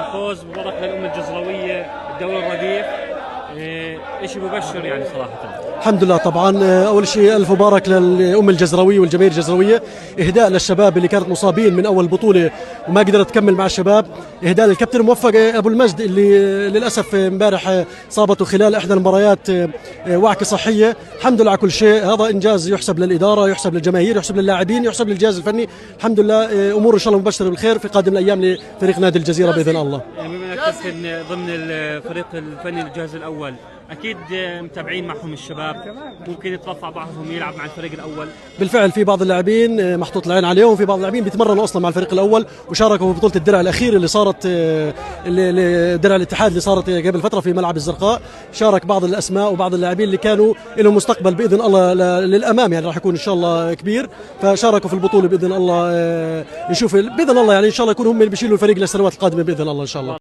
الفوز مبارك للأم الجزروية الدوري الرديف، شيء مبشر يعني صراحة. الحمد لله. طبعا اول شيء الف مبارك للام الجزرويه والجماهير الجزرويه، اهداء للشباب اللي كانت مصابين من اول بطوله وما قدرت تكمل مع الشباب، اهداء للكابتن موفق ابو المجد اللي للاسف امبارح صابته خلال احدى المباريات وعكه صحيه. الحمد لله على كل شيء، هذا انجاز يحسب للاداره، يحسب للجماهير، يحسب للاعبين، يحسب للجهاز الفني. الحمد لله امور ان شاء الله مبشره بالخير في قادم الايام لفريق نادي الجزيره باذن الله. يعني بما انك كابتن ضمن الفريق الفني للجهاز الاول، اكيد متابعين معهم الشباب، ممكن يترفع بعضهم يلعب مع الفريق الاول. بالفعل في بعض اللاعبين محطوط العين عليهم، في بعض اللاعبين بيتمرنوا اصلا مع الفريق الاول وشاركوا في بطوله الدرع الاخيره اللي صارت درع الاتحاد اللي صارت قبل فتره في ملعب الزرقاء. شارك بعض الاسماء وبعض اللاعبين اللي كانوا لهم مستقبل باذن الله للامام، يعني راح يكون ان شاء الله كبير، فشاركوا في البطوله باذن الله. نشوف باذن الله يعني ان شاء الله يكونوا هم اللي بيشيلوا الفريق للسنوات القادمه باذن الله ان شاء الله.